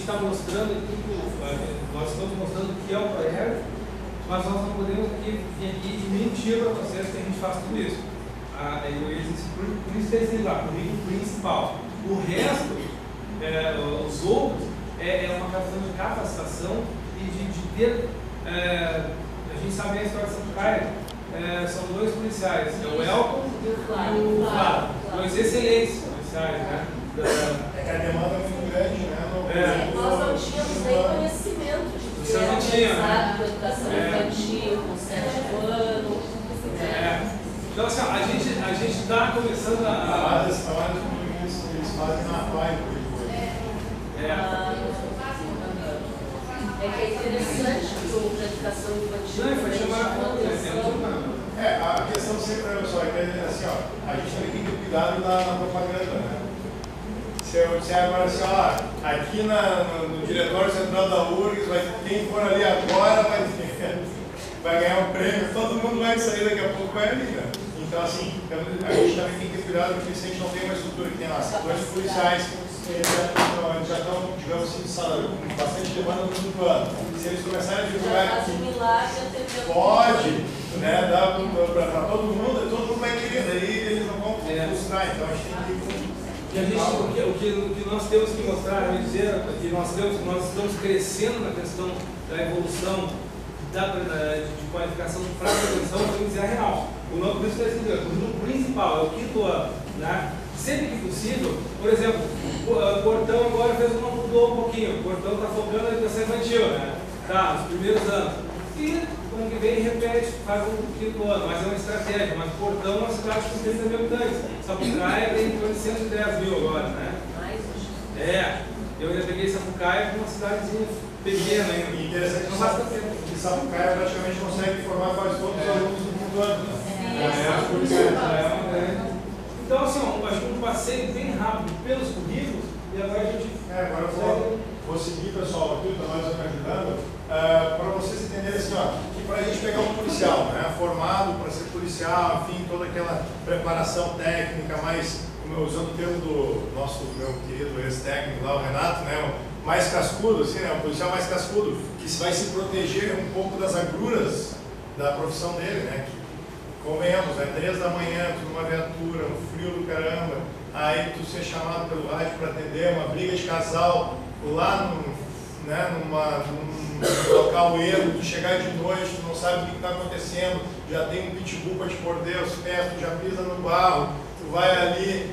está mostrando aqui, nós estamos mostrando o que é o projeto, mas nós não podemos vir aqui e mentir para vocês que a gente faz tudo isso. Por isso tem lá, o currículo principal. O resto, os outros, é uma questão de capacitação e de ter. A gente sabe a história de Sapucaia, são dois policiais, o Elton e o Flávio, dois excelentes policiais, né? É que a demanda é muito grande, né? Nós não tínhamos nem conhecimento de você não tinha, né? de educação infantil, com 7 anos. Então, assim, a gente está começando a. As trabalhos que eles fazem na praia. É que é interessante para a educação infantil. Não, foi chamar a questão sempre é só, assim, ó, a gente também tem que ter cuidado na propaganda, né? Se eu disser agora assim, ó, aqui no diretório central da URGS, quem for ali agora vai ganhar um prêmio, todo mundo vai sair daqui a pouco, vai ali, né? Então, assim, a gente também tem que ter cuidado, porque se a gente não tem uma estrutura que tem lá, dois policiais, eles já estão, digamos assim, com bastante demanda no segundo ano. Se eles começarem a divulgar que pode, né, dar para todo mundo vai querer, daí eles não vão frustrar, então a gente tem que... O que nós temos que mostrar, dizer que nós estamos crescendo na questão da evolução de qualificação para a prevenção, vamos dizer a real. O nome por isso está escrito, o principal é o 5º ano, né? Sempre que possível, por exemplo, o Portão agora mudou um pouquinho, o Portão está focando na educação infantil, né? Tá, nos primeiros anos. E o ano que vem repete, faz um 5º ano, mas é uma estratégia. Mas Portão é uma cidade com 30 mil habitantes. Sapucaia tem 810 mil agora, né? Eu ainda peguei Sapucaia com uma cidadezinha pequena ainda. E interessante que Sapucaia praticamente consegue formar quase todos os alunos do mundo ano. Então, assim, acho que um passeio bem rápido pelos currículos e agora a gente. Agora eu vou seguir, pessoal, aqui, está mais me ajudando, para vocês entenderem assim, ó, que para a gente pegar um policial, né, formado para ser policial, enfim, toda aquela preparação técnica, mais, usando o termo do meu querido ex-técnico lá, o Renato, né, mais cascudo, assim, né, um policial mais cascudo, que vai se proteger um pouco das agruras da profissão dele, né, que, convenhamos, 3 da manhã, tu numa viatura, no frio do caramba, aí tu ser chamado pelo rádio para atender uma briga de casal lá num local erro, tu chegar de noite, tu não sabe o que está acontecendo, já tem um pitbull para te morder os pés, tu já pisa no barro, tu vai ali,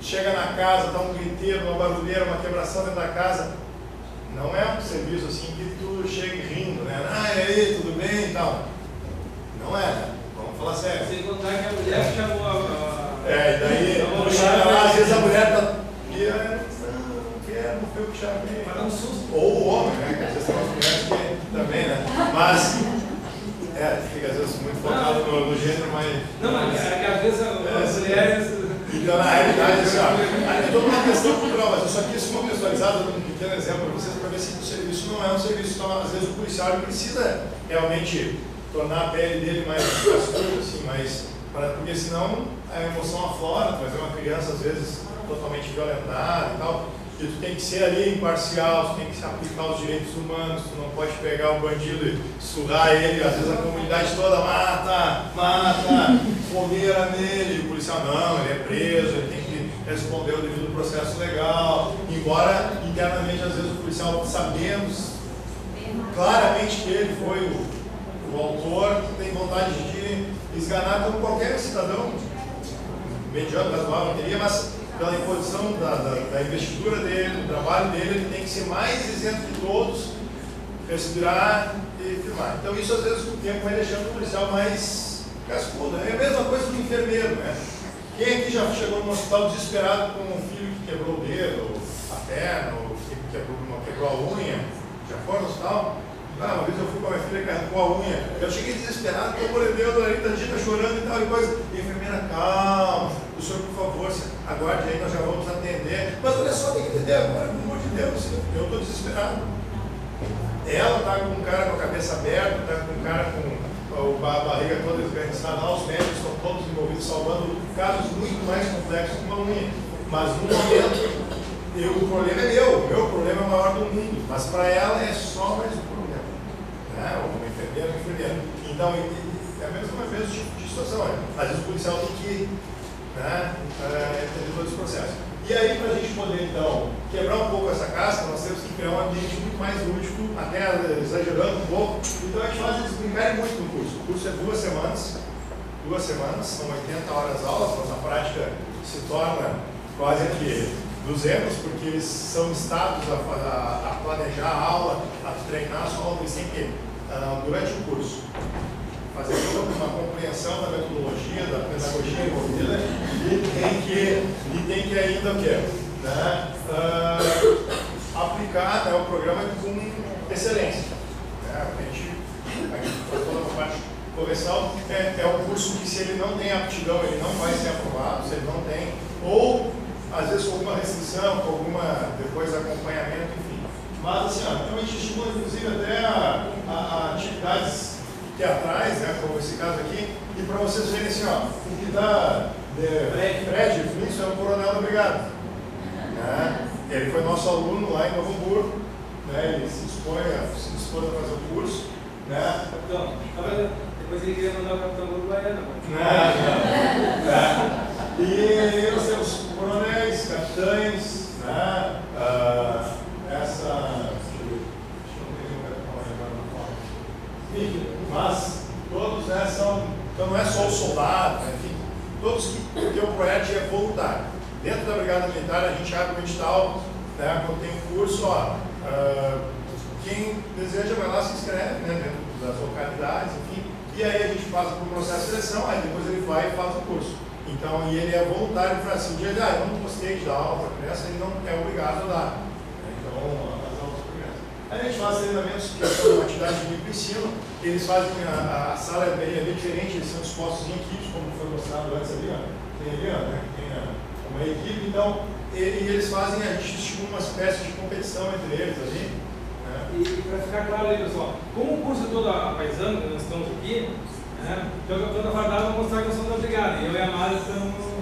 chega na casa, tá um griteiro, uma barulheira, uma quebração dentro da casa. Não é um serviço assim que tu chega rindo, né? E aí, tudo bem e tal. Não é, né? Vamos falar sério. Sem contar que a mulher chamou daí, quando chega lá, às vezes a mulher tá. Não foi o que chamei. Para dar um susto. Ou o homem, né? Que às vezes tem umas mulheres que também, né? Mas, fica às vezes muito focado no gênero, mas. Não, mas às vezes as mulheres. Então, na realidade, assim, é toda uma questão cultural, mas eu só quis contextualizar, dando um pequeno exemplo para vocês, para ver se o serviço não é um serviço. Então, às vezes, o policial precisa realmente tornar a pele dele mais cascuda, assim, porque senão a emoção aflora, tu vai ver uma criança, às vezes, totalmente violentada e tal. E tu tem que ser ali imparcial, tu tem que aplicar os direitos humanos, tu não pode pegar o bandido e surrar ele, às vezes a comunidade toda mata, fogueira nele, o policial não, ele é preso, ele tem que responder o devido processo legal, embora internamente às vezes o policial, sabendo claramente que ele foi o autor, tem vontade de esganar como qualquer cidadão mediano, razoável, teria, mas pela imposição da investidura dele, do trabalho dele, ele tem que ser mais isento que todos, respirar e filmar. Então isso às vezes com o tempo vai deixando o policial mais cascudo. É a mesma coisa do enfermeiro, né? Quem aqui já chegou no hospital desesperado com um filho que quebrou o dedo, a perna, ou que quebrou a unha? Já foi no hospital? Uma vez eu fui com a minha filha que arrancou a unha. Eu cheguei desesperado, pelo amor de Deus, a Rita chorando e tal, e coisa. E a enfermeira, calma, o senhor, por favor, aguarde aí, nós já vamos atender. Mas olha só, tem que entender agora, pelo amor de Deus, eu estou desesperado. Ela está com um cara com a cabeça aberta, está com um cara com a barriga toda esganiçada lá, os médicos estão todos envolvidos, salvando casos muito mais complexos que uma unha. Mas no momento, o problema é meu problema é maior do do mundo, mas para ela é só mais um problema, né? Ou uma enfermeira, um enfermeiro. Então, é a mesma tipo de situação. Às vezes o policial tem que, né, entender todo esse processo. E aí, para a gente poder, então, quebrar um pouco essa casca, nós temos que criar um ambiente muito mais lúdico, até exagerando um pouco. Então, a gente faz eles brincarem muito no curso. O curso é 2 semanas, são 80 horas aulas, mas na prática se torna quase que 200, porque eles são instados a planejar a aula, a treinar a sua aula, eles têm que, durante o curso, fazer toda uma compreensão da metodologia, da pedagogia envolvida, e tem que ainda o quê? Né? Aplicar, né, o programa com excelência. Né? A gente faz toda a parte correção, é um curso que, se ele não tem aptidão, ele não vai ser aprovado, se ele não tem, ou às vezes com alguma restrição, com alguma depois acompanhamento, enfim. Mas assim, então a gente estimula inclusive até a atividades teatrais, né, como esse caso aqui, e para vocês verem assim, ó, o que dá Fred, isso é um coronel da brigada. Né? Ele foi nosso aluno lá em Novo Hamburgo, né? Ele se dispôs a fazer o curso. Né? Capitão, depois ele queria mandar o Capitão Uruguaiana. E nós temos coronéis, capitães, né? Mas todos, né, são, então não é só o soldado, né, enfim, todos porque o projeto é voluntário. Dentro da Brigada Militar a gente abre um edital, né, quando tem um curso, ó, quem deseja vai lá, se inscreve, né, dentro das localidades, enfim, e aí a gente passa por um processo de seleção, aí depois ele vai e faz o curso. Então, e ele é voluntário para assim, o dia de, eu não gostei de dar aula para criança, ele não é obrigado a dar. Então, as aulas para criança. Aí a gente faz treinamentos que são uma atividade de micro-ensino, eles fazem, a sala é bem diferente, eles são dispostos em equipes, como foi mostrado antes ali, ó. Tem ali, ó, né? Tem uma equipe, então, e eles fazem, a gente estimula uma espécie de competição entre eles ali. Né? E para ficar claro aí, pessoal, como o curso é todo apaisando, que nós estamos aqui, né? Então, o capitão da fardada vai mostrar que nós somos da brigada. Eu e a Mara estamos.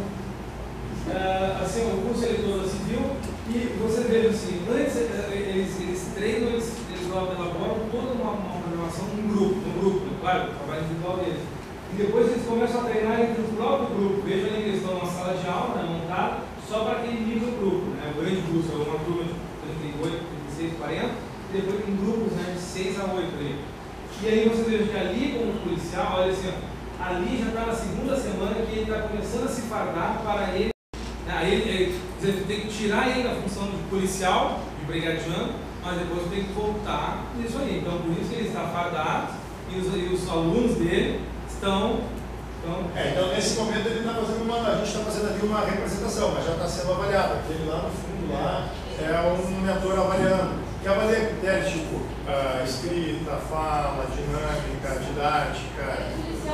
Assim, o curso ele todo civil, e você vê assim, antes eles treinam, eles elaboram toda uma programação num grupo, claro, o trabalho individual deles. E depois eles começam a treinar entre o próprio grupo. Veja aí que eles estão numa sala de aula, né, montada, só para aquele nível grupo. Né? O grande grupo é uma turma de 38, 36, 40, e depois tem grupos, né, de 6 a 8 ali. E aí você veja que ali, como policial, olha assim, ó, ali já está na segunda semana que ele está começando a se fardar para ele. Aí ele tem que tirar ele da função de policial, de brigadiano, mas depois tem que voltar nisso aí. Então, por isso que ele está fardado e os alunos dele estão. Então, nesse momento, ele está fazendo a gente está fazendo ali uma representação, mas já está sendo avaliado. Aquele lá no fundo lá é um mentor avaliando. Que avalia critérios tipo escrita, fala, dinâmica, didática,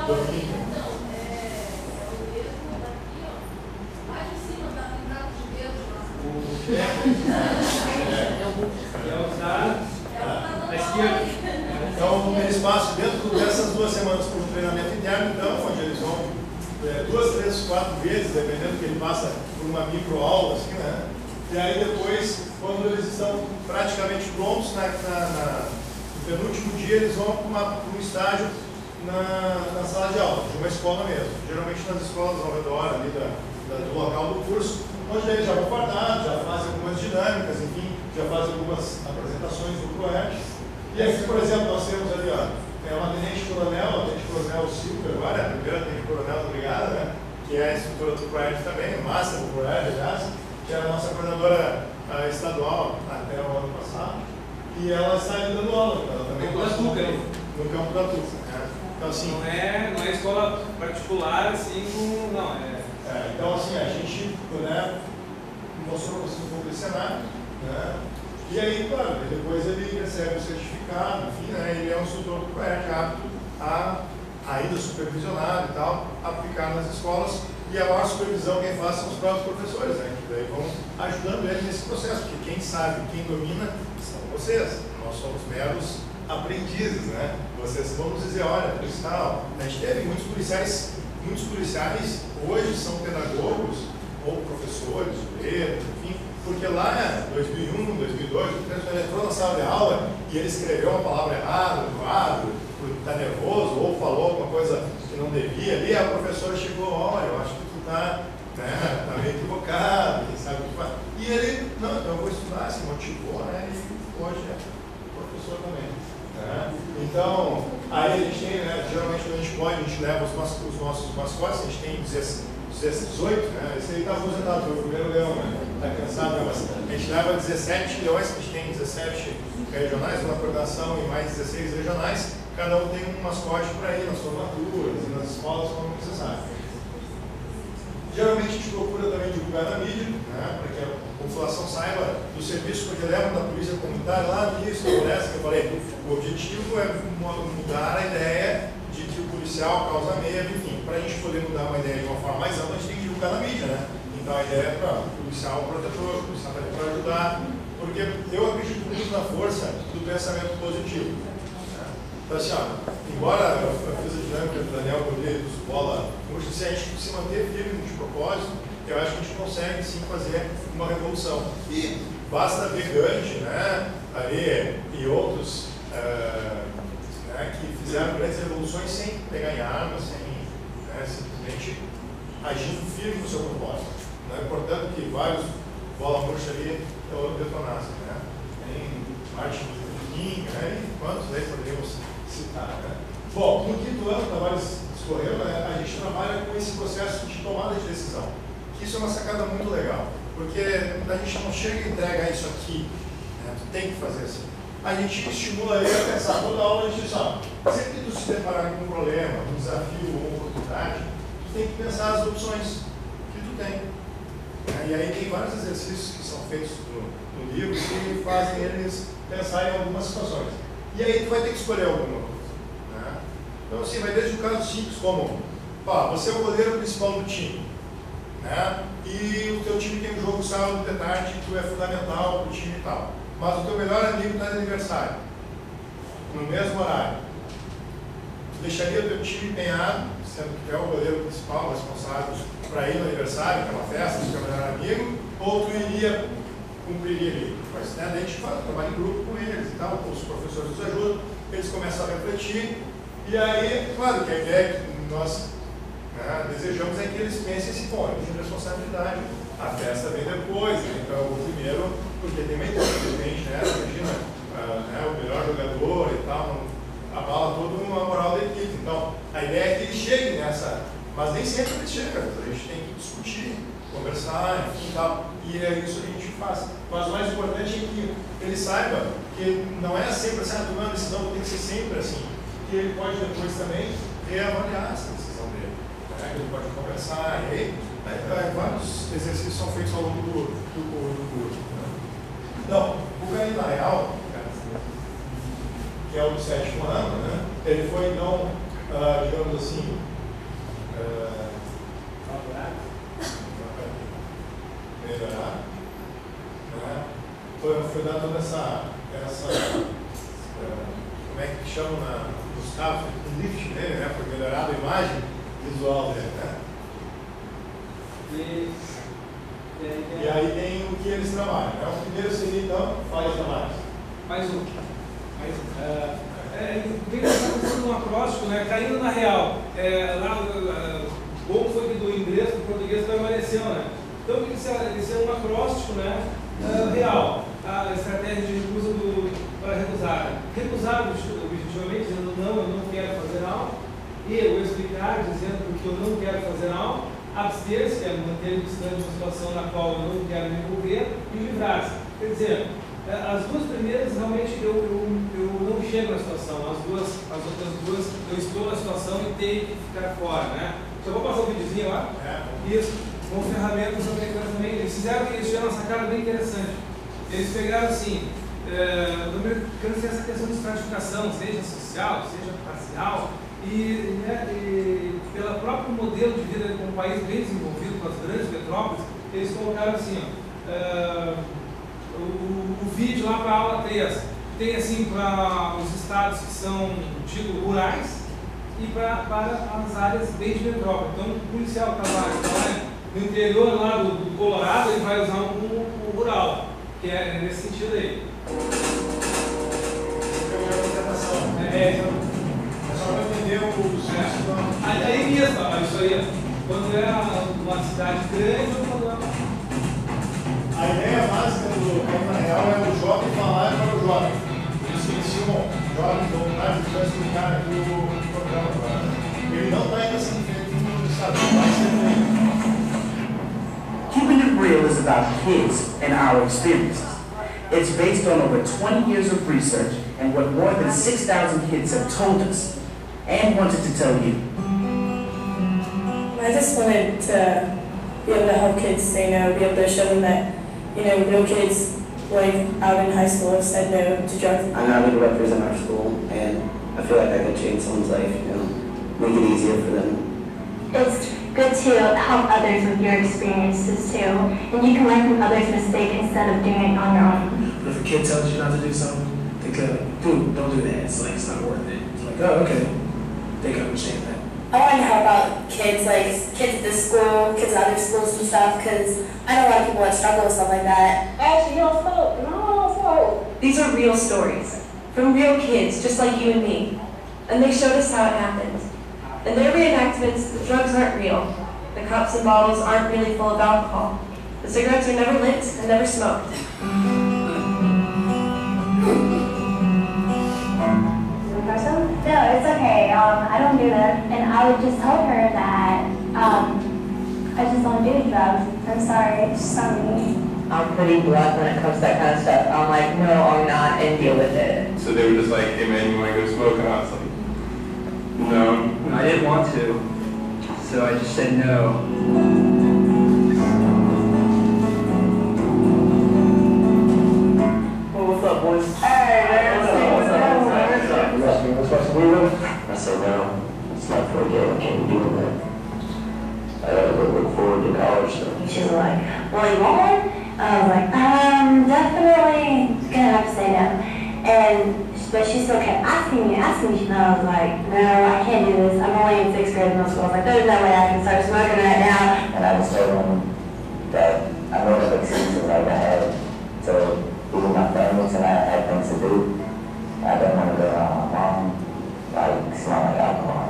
domínio. Então, eles passam dentro dessas 2 semanas por um treinamento interno, então, onde eles vão 2, 3, 4 vezes, dependendo que ele passa por uma microaula, assim, né? E aí depois, quando eles estão praticamente prontos, no penúltimo dia, eles vão para um estágio na sala de aula, de uma escola mesmo. Geralmente nas escolas ao redor ali do local do curso, onde eles já vão fardados, já fazem algumas dinâmicas, enfim, já fazem algumas apresentações do PROERD. E aqui, por exemplo, nós temos ali, ó, uma tenente-coronel, a tenente-coronel Silvia agora, a primeira tenente-coronel da brigada, né, que é a instrutora do PROERD também, master do PROERD, aliás, que era a nossa coordenadora estadual até o ano passado, e ela está ali dando aula, ela também No campo da Tuca. Né? Então, assim, não é escola particular, assim, não, então, assim, a gente, né, mostrou para vocês um pouco desse cenário, né, e aí, claro, depois ele recebe o certificado, enfim, né, ele é um instrutor do PROERD apto a ainda supervisionado e tal, aplicar nas escolas, e a maior supervisão quem faz são os próprios professores, né, que daí vão ajudando ele nesse processo, porque quem sabe, quem domina, são vocês, nós somos meros aprendizes, né, vocês vão nos dizer, olha, policial, a gente teve muitos policiais hoje são pedagogos, ou professores, obreiros, enfim, porque lá em 2001, 2002, foram sala de aula e ele escreveu uma palavra errada no quadro, está nervoso ou falou alguma coisa que não devia ali, a professora chegou, olha, eu acho que tu está meio equivocado, quem sabe o que faz. E ele, não, então eu vou estudar, se motivou, né? E hoje é professor também. Né? Então, aí a gente tem, né, geralmente quando a gente pode, a gente leva os nossos mascotes, a gente tem 18, né? Esse aí está aposentado, foi o primeiro leão, né? Está cansado, né? Mas a gente leva 17 leões, que a gente tem 17 regionais, uma coordenação e mais 16 regionais, cada um tem um mascote para ir nas formaturas e nas escolas quando necessário. Geralmente a gente procura também divulgar na mídia, né, para que a população saiba do serviço, porque leva da polícia comunitária lá nisso, nessa que eu falei. O objetivo é mudar a ideia de que o policial causa medo, enfim. Para a gente poder mudar uma ideia de uma forma mais ampla, a gente tem que divulgar na mídia, né? Então a ideia é para o policial protetor, o policial para ajudar, porque eu acredito muito na força do pensamento positivo. Então, assim, ó, embora eu fiz a dinâmica do Daniel Rodrigues, do Bola, se a gente se manter firme de propósito, eu acho que a gente consegue sim fazer uma revolução. E basta ver Gandhi, né, ali, e outros né, que fizeram grandes revoluções sem pegar em armas, sem simplesmente agindo firme no seu propósito. Não é importante que vários bola murcha ali detonassem. Né? Tem Martin Luther King, né, e quantos aí poderíamos citar, né? Bom, no quinto ano, Tavares escorreu, né, a gente trabalha com esse processo de tomada de decisão. Que isso é uma sacada muito legal, porque a gente não chega e entrega isso aqui, né, tu tem que fazer assim. A gente estimula ele a pensar toda aula, a gente diz, ó, sempre que tu se deparar com um problema, um desafio ou uma oportunidade, tu tem que pensar as opções que tu tem. E aí tem vários exercícios que são feitos no livro que fazem eles pensar em algumas situações. E aí tu vai ter que escolher alguma coisa. Né? Então assim, vai desde um caso simples como, você é o goleiro principal do time, né? E o teu time tem um jogo sábado de tarde que tu é fundamental para o time e tal. Mas o teu melhor amigo está de aniversário, no mesmo horário. Tu deixaria o teu time empenhado, sendo que tu é o goleiro principal, responsável para ir no aniversário, que é uma festa, do teu melhor amigo, ou tu iria cumpriria ali? Mas né, a gente faz trabalho em grupo com eles e tal, os professores nos ajudam, eles começam a refletir, e aí, claro, que a ideia que nós desejamos é que eles pensem esse ponto de responsabilidade. A festa vem depois, né? Então o primeiro, porque tem uma equipe, né? Imagina, o melhor jogador e tal, abala toda uma moral da equipe. Então a ideia é que eles cheguem nessa, mas nem sempre eles chegam, a gente tem que discutir, conversar, enfim, tal, e é isso que a gente faz. Mas o mais importante é que ele saiba que não é sempre assim, tomar uma decisão tem que ser sempre assim, que ele pode depois também reavaliar essa decisão dele, né? Ele pode conversar, e aí vários exercícios são feitos ao longo do curso. Né? Então, o Caninho na real, que é o do 7º ano, né? Ele foi então, digamos assim, melhorar, né? Foi dar toda essa como é que chama nos carros, o lift dele, né? Foi melhorar a imagem visual dele, né? E aí tem o que eles trabalham, né? O primeiro seria então, faz trabalho. Mais um. Vem um acróstico, né? Caindo na real. Bom foi que do inglês para o português permaneceu, né? Então, isso é um acróstico, né? Real. A estratégia de recusa para recusar. Recusar objetivamente, dizendo não, eu não quero fazer algo. E eu explicar, dizendo porque eu não quero fazer algo. Abster-se, que é manter distante de uma situação na qual eu não quero me envolver. E livrar-se. Quer dizer, as duas primeiras, realmente, eu não chego na situação. As outras duas, eu estou na situação e tenho que ficar fora, né? Só vou passar um videozinho lá. Isso. Com ferramentas americanas também. Eles tiveram uma sacada bem interessante. Eles pegaram assim, os americanos têm essa questão de estratificação, seja social, seja racial, e pelo próprio modelo de vida de um país bem desenvolvido, com as grandes metrópoles, eles colocaram assim, o vídeo lá para a aula 3, tem assim para os estados que são, digo, rurais, e para as áreas bem de metrópole. Então, o policial trabalha no interior lá do Colorado, ele vai usar um rural, que é nesse sentido aí. isso aí, quando é uma cidade grande ou quando é A ideia básica do Campo na Real é o jovem falar para o jovem. Eles iniciam jovens voluntários que vai explicar aqui o programa agora. Ele não está ainda sendo feito no estado, vai ser feito. Keeping It Real is about kids and our experiences. It's based on over 20 years of research and what more than 6,000 kids have told us and wanted to tell you. I just wanted to be able to help kids say no, be able to show them that, no kids like out in high school have said no to drugs. I'm happy to represent our school, and I feel like I could change someone's life, make it easier for them. It's good to help others with your experiences too, and you can learn from others' mistakes instead of doing it on your own. But if a kid tells you not to do something, they go, dude, don't do that. It's not worth it. It's like, oh, okay. They can understand that. I want to help out kids, like kids at this school, kids at other schools and stuff, because I know a lot of people that struggle with stuff like that. Actually, you don't smoke. No. These are real stories from real kids, just like you and me. And they showed us how it happened. In their reenactments, the drugs aren't real. The cups and bottles aren't really full of alcohol. The cigarettes are never lit and never smoked. No, it's okay. I don't do that. And I would just tell her that I just don't do drugs. I'm sorry, it's just not me. I'm pretty blunt when it comes to that kind of stuff. I'm like, no, I'm not, and deal with it. So they were just like, hey man, you want to go smoke? And I was like, no. I didn't want to, so I just said no. Well, what's up, boys? Hey, What's up? I said, no, it's not for a kid, I can't do that. I gotta look forward to college stuff. She was like, well, you want one? I was like, definitely gonna have to say no. But she still kept asking me, and I was like, no, I can't do this. I'm only in 6th grade middle school. I was like, there's no way I can start smoking right now. And I just told them that I know the excuses like I had to even my families and I had things to do. I didn't want to go around my mom, like, smell like alcohol.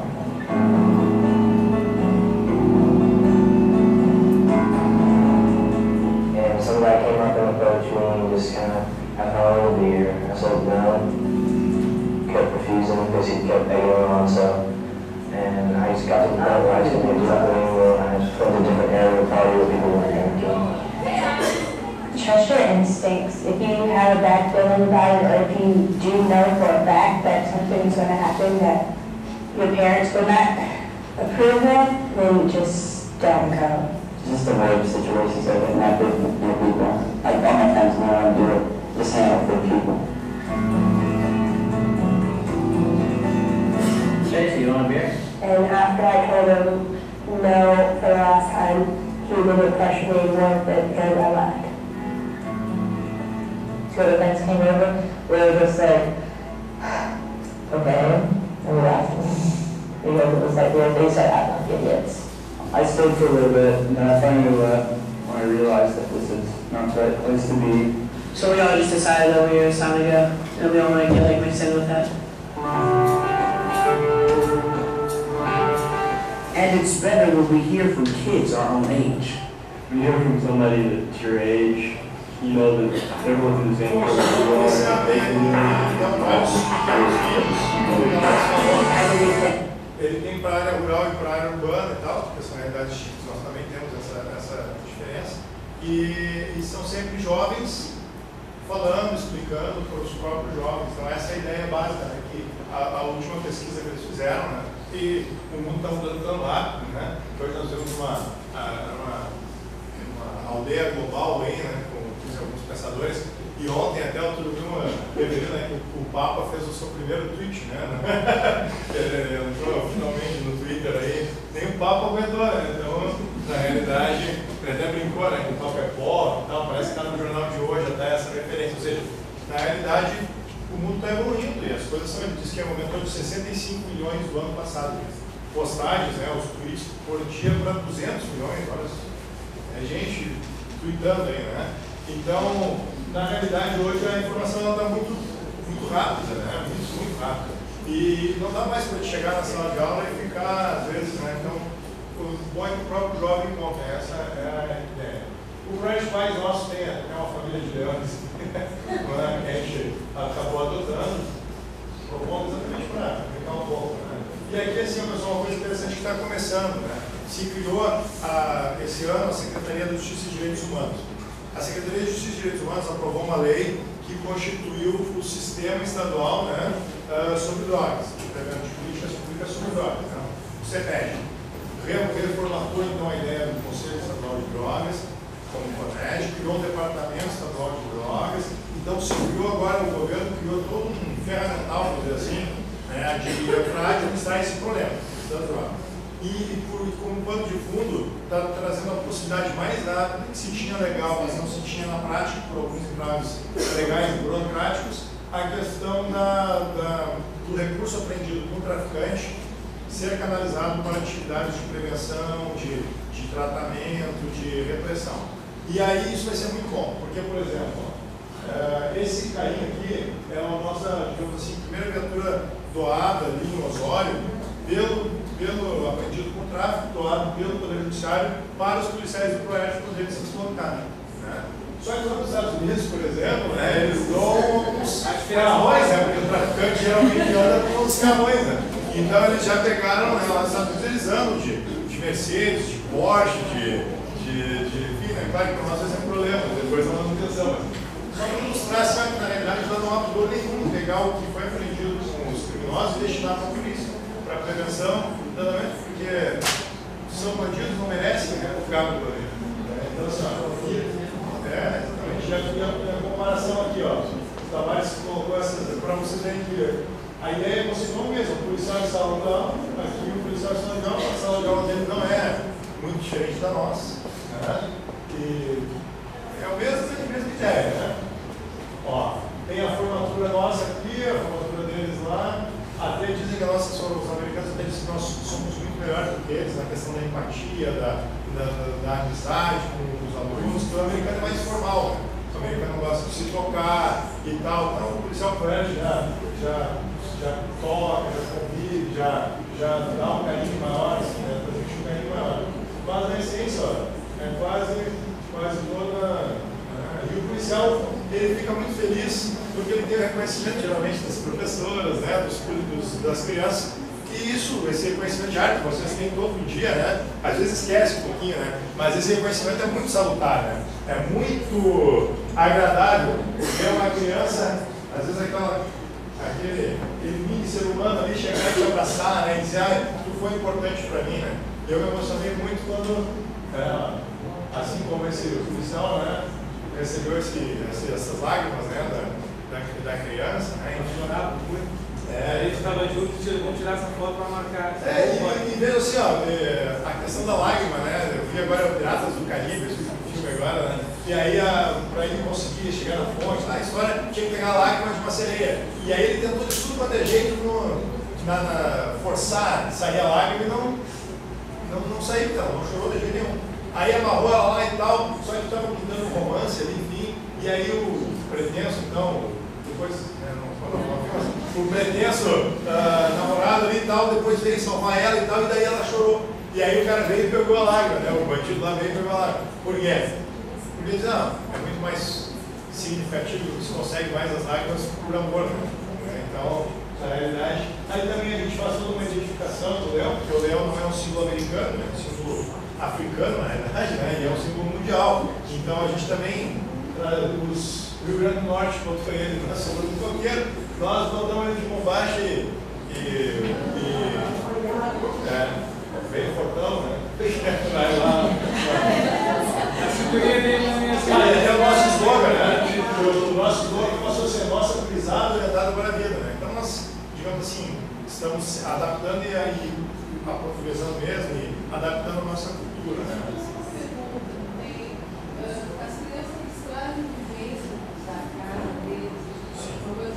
And somebody came up and approached me and just kind of, I found a beer. I said no. Kept refusing because he kept egging on, so. And I just got to the point where I just didn't do nothing anymore. I just went to a different area of the party where people were drinking. Trust your instincts. If you have a bad feeling about it, or if you do know for a fact that something's going to happen that your parents will not approve of, then just don't go. Just avoid situations like that, not with people. Like all my friends know how to do it. Just hang out with people. Tracy, you want a beer? And after I told him no for the last time, he didn't pressure me anymore because I left. So the things came over, we were just like, okay, and we left. Because it was like, well, they said I'm not idiots. I stayed for a little bit, and then I finally left when I realized that this is not the right place to be. So we all just decided that it was time to go, and we all want to get like mixed in with that. And it's better when we hear from kids our own age. When you hear from somebody that's your age, you know that they're going through the same thing as you are, they can Ele tem para a área rural e para a área urbana e tal, porque são realidades distintas, nós também temos essa diferença. E são sempre jovens falando, explicando para os próprios jovens. Então essa é a ideia básica, né, que a última pesquisa que eles fizeram, né, e o mundo está mudando tão rápido, né, hoje nós temos uma aldeia global aí, né, com alguns pensadores, e ontem até eu vi uma revelando, né, que o Papa fez o seu primeiro tweet, né, ele entrou finalmente no Twitter aí, nem o Papa aguentou, né, então na realidade ele até brincou, né, que o Papa é pobre e tal, parece que está no jornal de hoje até essa referência, ou seja, na realidade o mundo está evoluindo e as coisas são, ele disse que aumentou de 65 milhões do ano passado, postagens, né, os tweets por dia para 200 milhões, olha, é gente tweetando aí, né, então na realidade hoje a informação está muito rápida, né, muito rápida, e não dá mais para chegar na sala de aula e ficar, às vezes, né, então bom é que o próprio jovem encontra, essa é a ideia. O Ranch Pais nosso tem uma família de leões, que a gente acabou adotando, propondo exatamente para brincar um pouco. Né? E aqui, assim, pessoal, uma coisa interessante que está começando. Né? Se criou esse ano a Secretaria de Justiça e Direitos Humanos. A Secretaria de Justiça e Direitos Humanos aprovou uma lei que constituiu o sistema estadual, né, sobre drogas, de políticas públicas sobre drogas, né, o CEPED. Reformatou então a ideia do Conselho Estadual de Drogas, como o CONED, criou um departamento estadual de drogas, então se criou agora, o governo criou todo um ferramental, vamos dizer assim, né, para administrar esse problema da droga. E como pano de fundo, está trazendo a possibilidade mais nada que se tinha legal, mas não se tinha na prática, por alguns entraves legais e burocráticos, a questão do recurso apreendido com o traficante ser canalizado para atividades de prevenção, de tratamento, de repressão. E aí isso vai ser muito bom, porque, por exemplo, esse carinha aqui é a nossa, digamos assim, primeira viatura doada ali em Osório, pelo apreendido com tráfico, doado pelo Poder Judiciário para os policiais do PROERD poderem se deslocar. Né? Só que lá nos Estados Unidos, por exemplo, né, eles dão uns carrões, né, porque o traficante geralmente anda com os carrões. Né? Então eles já pegaram, né, lá nos Estados Unidos eles andam de Mercedes, de Porsche, enfim, né? Claro que para nós vai ser um problema, depois da manutenção. Só para mostrar assim, que na realidade já não há dor nenhum pegar o que foi apreendido com os criminosos e destinar para a polícia, para a prevenção, porque são bandidos, não merecem ficar no bandido. Então, assim, exatamente, já a comparação aqui, ó, os trabalhos que colocou essas, para vocês verem que a ideia é você não mesmo, o policial de sala de aula, aqui o policial de sala de aula, a sala de aula dele não é muito diferente da nossa. Né? E é a mesma ideia, né? Ó, tem a formatura nossa aqui, a formatura deles lá. Até dizem que os americanos até dizem que nós somos muito melhores do que eles na questão da empatia, da amizade com os alunos, porque o americano é mais formal, né? O americano gosta de se tocar e tal. Então o policial prédio já toca, já convive, já dá um carinho maior, assim, né? Transmite um carinho maior. Mas na essência, ó, é quase toda. E o policial ele fica muito feliz porque ele tem o reconhecimento geralmente das professoras, né, das crianças, e esse reconhecimento de arte que vocês têm todo dia, né, às vezes esquece um pouquinho, né, mas esse reconhecimento é muito salutar, né, é muito agradável ver uma criança, às vezes aquele mini ser humano ali chegar e te abraçar, né, e dizer, tu foi importante para mim, né. Eu me emocionei muito quando, assim como esse policial, né, recebeu essas lágrimas, né, da criança, né? Chorava muito. A gente estava junto e vamos tirar essa foto para marcar. E veja assim, ó, a questão da lágrima, né? Eu vi agora Piratas do Caribe, esse filme agora, né? E aí, para ele conseguir chegar na fonte, a história tinha que pegar a lágrima de uma sereia. E aí ele tentou de tudo quanto é jeito forçar, sair a lágrima e não saiu, não chorou de jeito nenhum. Aí amarrou ela lá e tal, só que estava pintando um romance ali, enfim, e aí o pretenso, então, depois, o pretenso namorado ali e tal, depois veio salvar ela e tal, e daí ela chorou. E aí o cara veio e pegou a lágrima, né? O bandido lá veio e pegou a lágrima. Por quê? Porque ele diz, não, é muito mais significativo, se consegue mais as lágrimas por amor, né? Então, na realidade, aí também a gente faz toda uma identificação do leão, porque o leão não é um símbolo americano, é um símbolo africano, na realidade, né? E é um símbolo mundial. Então a gente também, os Rio Grande do Norte, quando foi ele na Sombra do Coqueiro, nós botamos ele de bombacha veio fortão, né? Vai lá. É o nosso slogan, né? O nosso slogan passou a ser nossa brisada orientada para a vida, né? Então nós, digamos assim, estamos adaptando e aportuguesando mesmo e adaptando a nossa cultura, né? As crianças trazem vivência da casa deles, coisas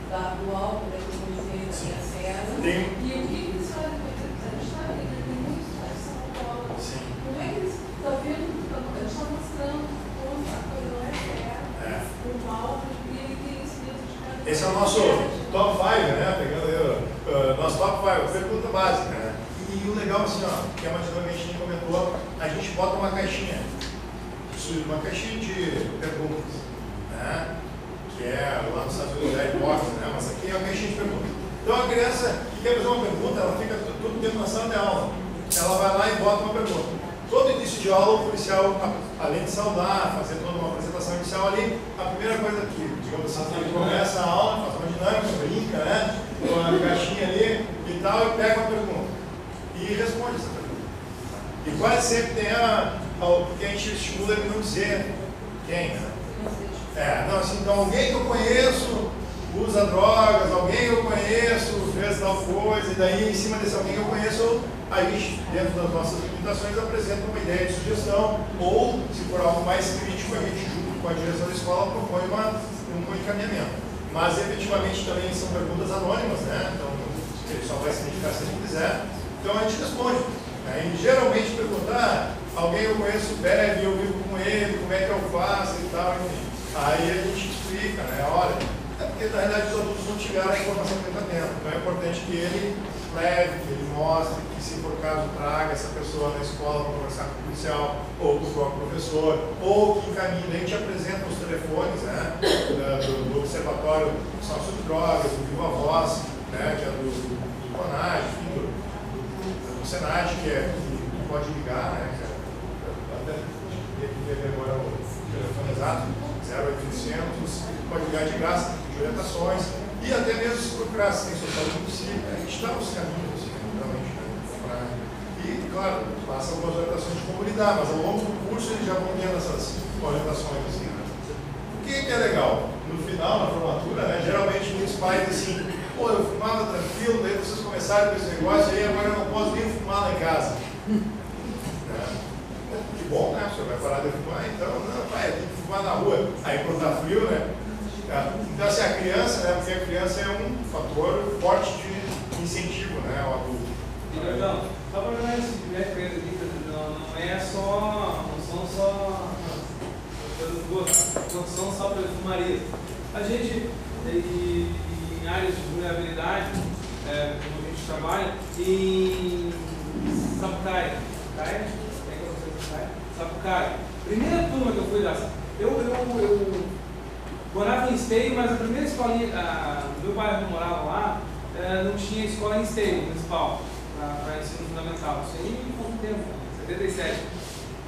do alto, da economia, da cena. E o que eles fazem? A gente está vendo, tem muitos de São Paulo. Como é que eles estão vendo? A gente está mostrando como a coisa não é certa, o mal, e ele tem esse dentro de cada. Esse é o nosso top 5, né? Pegando aí, nosso top 5, pergunta básica, né? E legal assim, ó, que é uma dinâmica que a gente comentou, a gente bota uma caixinha de perguntas, né? Que é lá nos Estados Unidos é box, né? Mas aqui é uma caixinha de perguntas. Então a criança que quer fazer uma pergunta, ela fica todo tempo na sala de aula. Ela vai lá e bota uma pergunta. Todo início de aula, o policial, além de saudar, fazer toda uma apresentação inicial ali, a primeira coisa que, digamos assim, ele começa a aula, faz uma dinâmica, brinca, né? Com a caixinha ali e tal, e pega uma pergunta. E responde essa pergunta. E quase sempre tem porque a gente estimula ele não dizer quem, né? Não, assim, então alguém que eu conheço usa drogas, alguém que eu conheço fez tal coisa, e daí em cima desse alguém que eu conheço, a gente, dentro das nossas limitações, apresenta uma ideia de sugestão, ou, se for algo mais crítico, a gente, junto com a direção da escola, propõe um encaminhamento. Mas, efetivamente, também são perguntas anônimas, né? Então, ele só vai se identificar se ele quiser. Então, a gente responde. Né? E, geralmente, perguntar, alguém eu conheço bebe, eu vivo com ele, como é que eu faço e tal, enfim. Aí a gente explica, né? Olha, porque, na realidade, os adultos não tiveram a informação que ele está tendo. Então, é importante que ele leve, que ele mostre, que se for caso traga essa pessoa na escola para conversar com o policial ou com o próprio professor, ou que encaminhe, a gente apresenta os telefones, né, do Observatório Nacional sobre Drogas, do Viva Voz, né, que é do CONAD, enfim, do SENAD, que pode ligar, né, até ver agora o telefone exato, 0800, pode ligar de graça, de orientações. E até mesmo se procurar assistência social do município, a gente está nos caminhos, assim, realmente, né? E, claro, passa algumas orientações de como lidar, mas ao longo do curso eles já vão tendo essas orientações, assim, né? O que é legal? No final, na formatura, né, geralmente muitos pais, assim, pô, eu fumava tranquilo, daí vocês começaram com esse negócio, e aí agora eu não posso nem fumar lá em casa. Que bom, né? O senhor vai parar de fumar, então, não, pai, tem que fumar na rua. Aí quando tá frio, né? Então, assim, a criança, né, porque a criança é um fator forte de incentivo, né, ao adulto. Então, só para dar esse coisa aqui, não é só, não são só perfumaria. A gente, em áreas de vulnerabilidade, como a gente trabalha, em Sapucaia. Primeira turma que eu fui lá, eu morava em Esteio, mas a primeira escolinha, meu bairro eu morava lá, não tinha escola em Esteio municipal para ensino fundamental. Isso aí em pouco tempo, 77.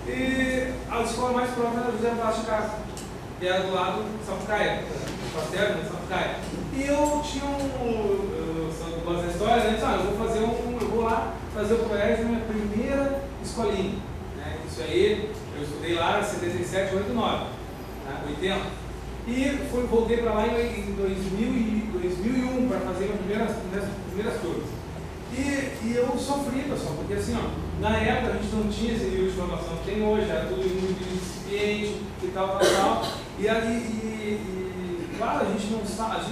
E a escola mais próxima era José Blas de Castro, que era do lado de Sapucaia, Pastel, de Sapucaia. E eu tinha eu gosto da história, né? Eu vou lá fazer o colégio na minha primeira escolinha. Né? Isso aí, eu estudei lá em 77, 89, né? 80. E voltei para lá em 2001 para fazer minhas primeiras turmas. E eu sofri, pessoal, porque assim, ó, na época a gente não tinha esse nível de formação que tem hoje, era tudo muito incipiente e tal. Claro, a gente não sabe,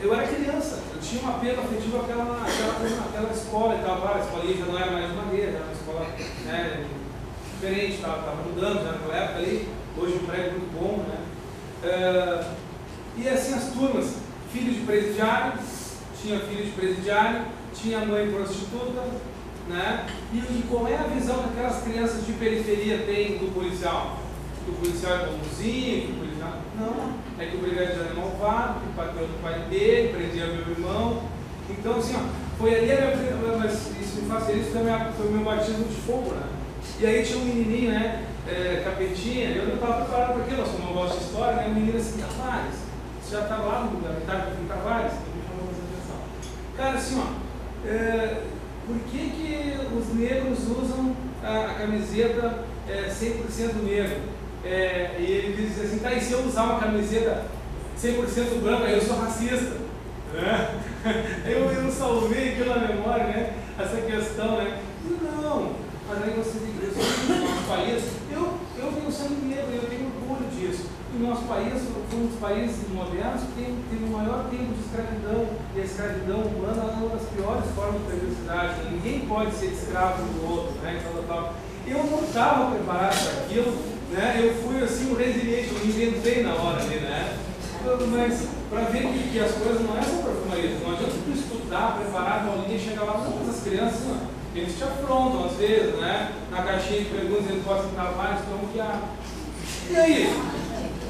eu era criança, eu tinha um apego afetivo àquela escola e tal, claro, a escolinha já não era mais de madeira, era uma escola, né, diferente, estava mudando já naquela época ali, hoje um prédio muito bom, né? E assim as turmas, filho de presidiário, tinha mãe prostituta, né? E qual é a visão que aquelas crianças de periferia têm do policial? Que o policial é bonzinho, que o policial... Não, é que o brigadiano é malvado, que bateu no pai dele, prendia meu irmão. Então assim, ó, foi ali a minha... Mas isso me faz feliz, foi o meu batismo de fogo, né? E aí tinha um menininho, né? Capetinha, eu não estava preparado para aquilo, mas como eu gosto de história, né? Um menino assim, Tavares, você já estava lá no metade do Tavares, que me chamou bastante atenção. Cara, assim, ó, por que os negros usam a camiseta 100% negro? E ele diz assim, tá, e se eu usar uma camiseta 100% branca, eu sou racista? Né? Eu salvei aquilo na memória, né? Essa questão, né? Não. Mas aí você tem que no nosso país, eu venho sendo negro, eu tenho orgulho disso. E o nosso país foi um dos países modernos que tem o maior tempo de escravidão, e a escravidão humana é uma das piores formas de perversidade. Ninguém pode ser escravo do outro, né? Eu não estava preparado para aquilo, né? Eu fui assim um resiliente, eu me inventei na hora ali, né? Mas para ver que as coisas não é só perfumaria, não adianta tu estudar, preparar a aulinha e chegar lá, não, mas as crianças, não. eles te afrontam às vezes, né? Na caixinha de perguntas eles podem citar vários, então que há. E aí?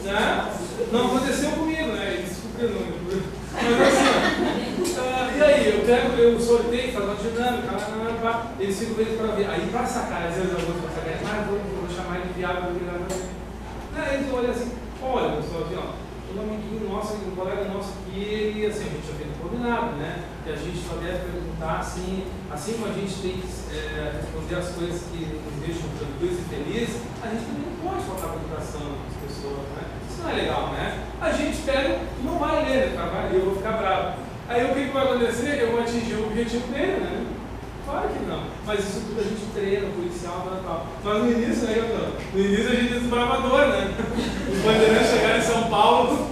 Né? Não aconteceu comigo, né? Eles descobriram. Mas assim, e aí? Eu sorteio, faço uma dinâmica, eles ficam vezes para ver. Aí para sacar, às vezes eu vou sacar, mas vou chamar ele de viado, vou virar pra ele. Eles olham assim, olha pessoal, aqui, ó, um amiguinho nosso, um colega nosso aqui, ele, assim, a gente já fez combinado, né? Que a gente só deve perguntar assim como a gente tem que responder as coisas que nos deixam tranquilos e felizes, a gente também não pode faltar com educação das pessoas, né? Isso não é legal, né? A gente pega e não vai ler, tá? Eu vou ficar bravo. Aí o que vai acontecer? Eu vou atingir o objetivo dele, né? Claro que não. Mas isso tudo a gente treina, o policial, tal. Mas no início, né, no início a gente é desbravador, né? Os bandeirantes chegaram em São Paulo,